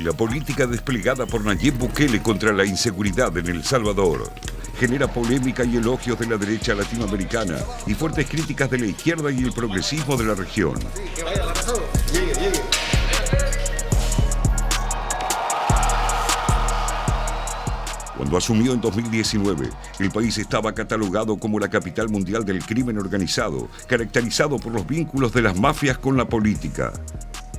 La política desplegada por Nayib Bukele contra la inseguridad en El Salvador genera polémica y elogios de la derecha latinoamericana y fuertes críticas de la izquierda y el progresismo de la región. Cuando asumió en 2019, el país estaba catalogado como la capital mundial del crimen organizado, caracterizado por los vínculos de las mafias con la política.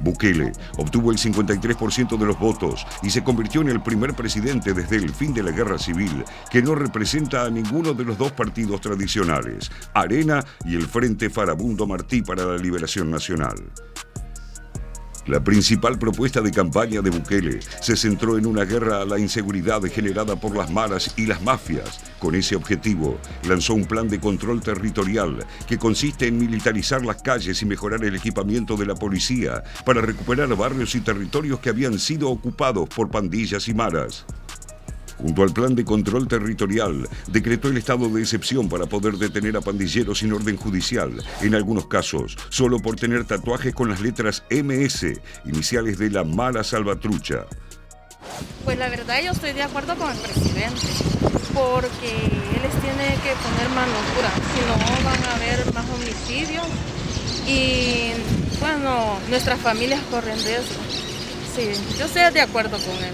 Bukele obtuvo el 53% de los votos y se convirtió en el primer presidente desde el fin de la guerra civil que no representa a ninguno de los dos partidos tradicionales, Arena y el Frente Farabundo Martí para la Liberación Nacional. La principal propuesta de campaña de Bukele se centró en una guerra a la inseguridad generada por las maras y las mafias. Con ese objetivo, lanzó un plan de control territorial que consiste en militarizar las calles y mejorar el equipamiento de la policía para recuperar barrios y territorios que habían sido ocupados por pandillas y maras. Junto al plan de control territorial, decretó el estado de excepción para poder detener a pandilleros sin orden judicial, en algunos casos, solo por tener tatuajes con las letras MS, iniciales de la Mara Salvatrucha. Pues la verdad yo estoy de acuerdo con el presidente, porque él les tiene que poner mano dura, si no van a haber más homicidios y bueno, nuestras familias corren de eso. Sí, yo estoy de acuerdo con él.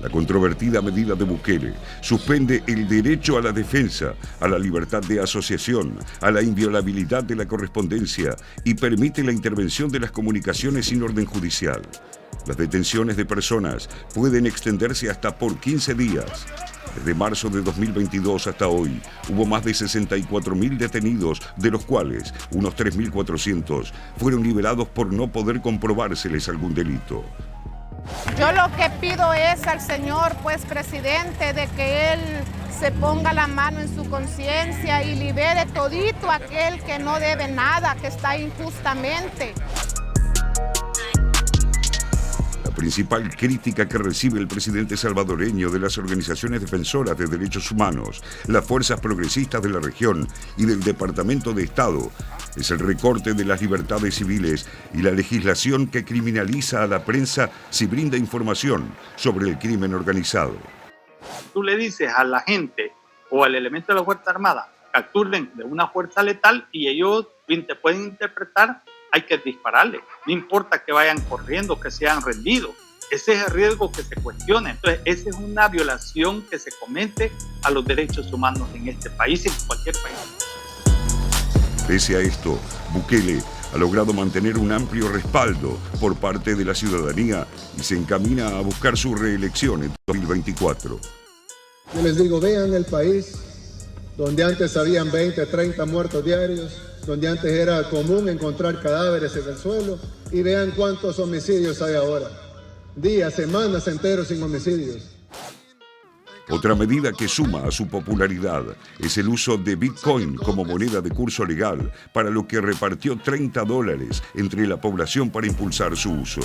La controvertida medida de Bukele suspende el derecho a la defensa, a la libertad de asociación, a la inviolabilidad de la correspondencia y permite la intervención de las comunicaciones sin orden judicial. Las detenciones de personas pueden extenderse hasta por 15 días. Desde marzo de 2022 hasta hoy, hubo más de 64.000 detenidos, de los cuales unos 3.400 fueron liberados por no poder comprobárseles algún delito. Yo lo que pido es al señor, pues, presidente, de que él se ponga la mano en su conciencia y libere todito aquel que no debe nada, que está injustamente. La principal crítica que recibe el presidente salvadoreño de las organizaciones defensoras de derechos humanos, las fuerzas progresistas de la región y del Departamento de Estado es el recorte de las libertades civiles y la legislación que criminaliza a la prensa si brinda información sobre el crimen organizado. Tú le dices a la gente o al elemento de la Fuerza Armada, capturen de una fuerza letal y ellos te pueden interpretar, hay que dispararle. No importa que vayan corriendo, que sean rendidos. Ese es el riesgo que se cuestiona. Entonces, esa es una violación que se comete a los derechos humanos en este país y en cualquier país. Pese a esto, Bukele ha logrado mantener un amplio respaldo por parte de la ciudadanía y se encamina a buscar su reelección en 2024. Yo les digo, vean el país donde antes habían 20, 30 muertos diarios, donde antes era común encontrar cadáveres en el suelo, y vean cuántos homicidios hay ahora. Días, semanas enteros sin homicidios. Otra medida que suma a su popularidad es el uso de Bitcoin como moneda de curso legal, para lo que repartió $30 entre la población para impulsar su uso.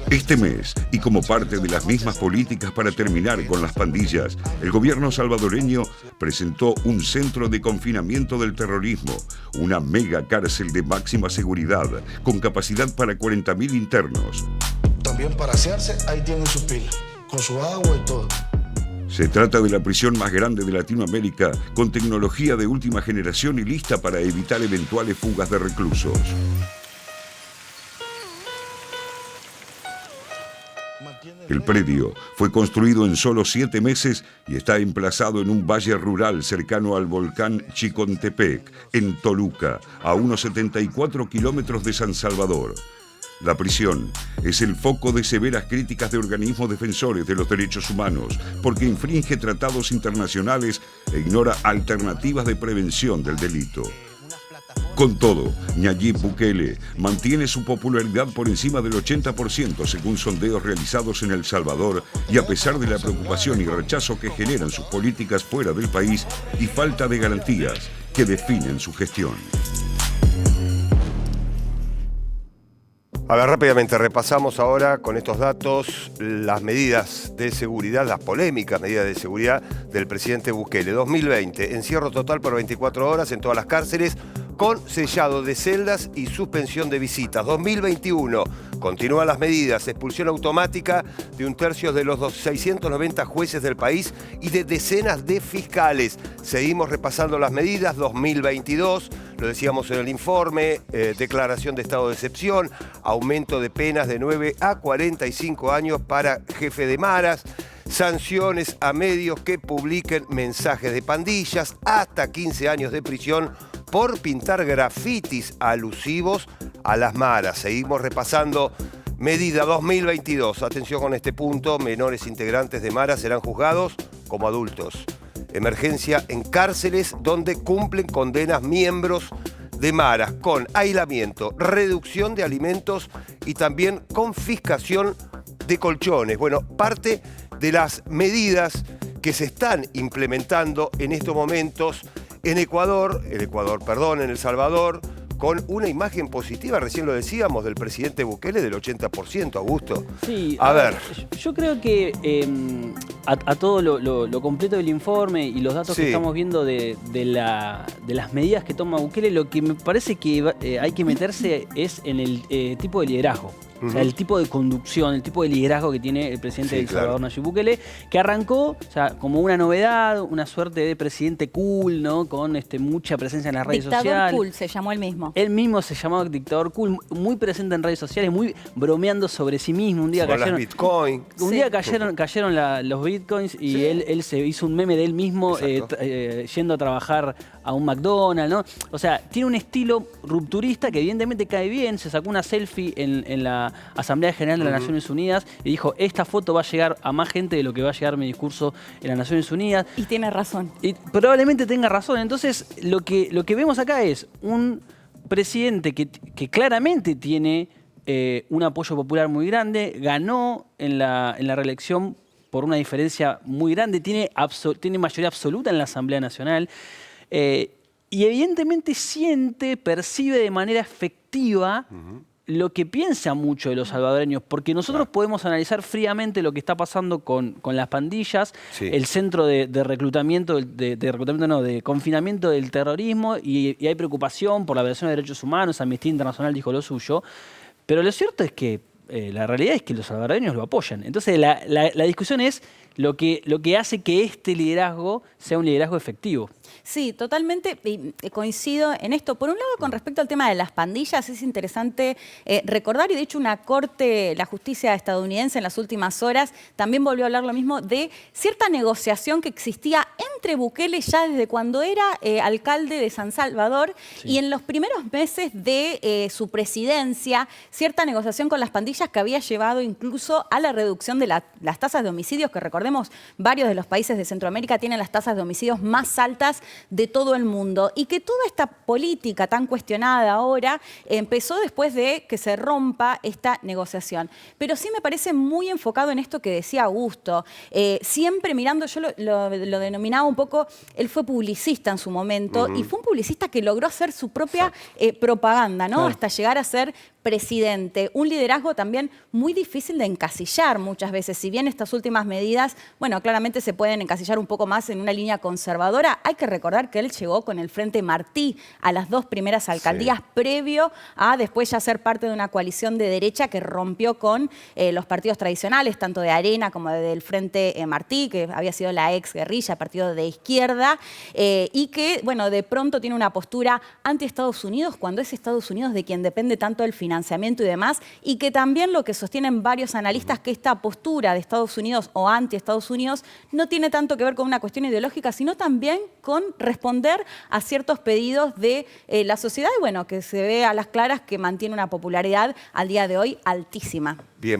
Este mes, y como parte de las mismas políticas para terminar con las pandillas, el gobierno salvadoreño presentó un centro de confinamiento del terrorismo, una mega cárcel de máxima seguridad, con capacidad para 40.000 internos. También para asearse, ahí tienen su pila, con su agua y todo. Se trata de la prisión más grande de Latinoamérica, con tecnología de última generación y lista para evitar eventuales fugas de reclusos. El predio fue construido en solo 7 meses y está emplazado en un valle rural cercano al volcán Chicontepec, en Toluca, a unos 74 kilómetros de San Salvador. La prisión es el foco de severas críticas de organismos defensores de los derechos humanos porque infringe tratados internacionales e ignora alternativas de prevención del delito. Con todo, Nayib Bukele mantiene su popularidad por encima del 80% según sondeos realizados en El Salvador, y a pesar de la preocupación y rechazo que generan sus políticas fuera del país y falta de garantías que definen su gestión. A ver, rápidamente repasamos ahora con estos datos las medidas de seguridad, las polémicas medidas de seguridad del presidente Bukele. 2020, encierro total por 24 horas en todas las cárceles, con sellado de celdas y suspensión de visitas. 2021, continúan las medidas, expulsión automática de 1/3 de los 690 jueces del país y de decenas de fiscales. Seguimos repasando las medidas. 2022, lo decíamos en el informe, declaración de estado de excepción, aumento de penas de 9 a 45 años para jefe de maras, sanciones a medios que publiquen mensajes de pandillas, hasta 15 años de prisión por pintar grafitis alusivos a las maras. Seguimos repasando medida 2022. Atención con este punto, menores integrantes de maras serán juzgados como adultos. Emergencia en cárceles donde cumplen condenas miembros de maras, con aislamiento, reducción de alimentos y también confiscación de colchones. Bueno, parte de las medidas que se están implementando en estos momentos en en El Salvador, con una imagen positiva, recién lo decíamos, del presidente Bukele del 80%, Augusto. Sí, a ver. Yo creo que a todo lo completo del informe y los datos que estamos viendo de las medidas que toma Bukele, lo que me parece que hay que meterse es en el tipo de liderazgo. O sea, el tipo de conducción, el tipo de liderazgo que tiene el presidente de El Salvador, Nayib Bukele, que arrancó, o sea, como una novedad, una suerte de presidente cool, ¿no? Con mucha presencia en las redes sociales. Dictador cool se llamó él mismo. Él mismo se llamó dictador cool, muy presente en redes sociales, muy bromeando sobre sí mismo. Un día cayeron las Bitcoin. Un día cayeron los Bitcoins y él se hizo un meme de él mismo yendo a trabajar a un McDonald's, ¿no? O sea, tiene un estilo rupturista que evidentemente cae bien. Se sacó una selfie en la Asamblea General de las Naciones Unidas y dijo, esta foto va a llegar a más gente de lo que va a llegar mi discurso en las Naciones Unidas. Y tiene razón. Y probablemente tenga razón. Entonces, lo que vemos acá es un presidente que claramente tiene un apoyo popular muy grande, ganó en la reelección por una diferencia muy grande, tiene mayoría absoluta en la Asamblea Nacional, y evidentemente percibe de manera efectiva lo que piensa mucho de los salvadoreños, porque nosotros podemos analizar fríamente lo que está pasando con las pandillas, el centro de reclutamiento, de confinamiento del terrorismo, y hay preocupación por la violación de derechos humanos. Amnistía Internacional dijo lo suyo, pero lo cierto es que la realidad es que los salvadoreños lo apoyan. Entonces la discusión es lo que hace que este liderazgo sea un liderazgo efectivo. Sí, totalmente coincido en esto. Por un lado, con respecto al tema de las pandillas, es interesante recordar, y de hecho una corte, la justicia estadounidense en las últimas horas, también volvió a hablar lo mismo de cierta negociación que existía entre Bukele ya desde cuando era alcalde de San Salvador, y en los primeros meses de su presidencia, cierta negociación con las pandillas que había llevado incluso a la reducción de las tasas de homicidios, que recordemos, varios de los países de Centroamérica tienen las tasas de homicidios más altas de todo el mundo, y que toda esta política tan cuestionada ahora empezó después de que se rompa esta negociación. Pero sí me parece muy enfocado en esto que decía Augusto, siempre mirando, yo lo denominaba un poco, él fue publicista en su momento, y fue un publicista que logró hacer su propia propaganda, ¿no? Hasta llegar a ser presidente. Un liderazgo también muy difícil de encasillar muchas veces. Si bien estas últimas medidas, bueno, claramente se pueden encasillar un poco más en una línea conservadora, hay que recordar que él llegó con el Frente Martí a las 2 primeras alcaldías previo a después ya ser parte de una coalición de derecha que rompió con los partidos tradicionales, tanto de Arena como del Frente Martí, que había sido la ex guerrilla, partido de izquierda, y que, bueno, de pronto tiene una postura anti-Estados Unidos, cuando es Estados Unidos de quien depende tanto el financiamiento y demás, y que también lo que sostienen varios analistas, que esta postura de Estados Unidos o anti-Estados Unidos no tiene tanto que ver con una cuestión ideológica, sino también con responder a ciertos pedidos de la sociedad, y bueno, que se ve a las claras que mantiene una popularidad al día de hoy altísima. Bien,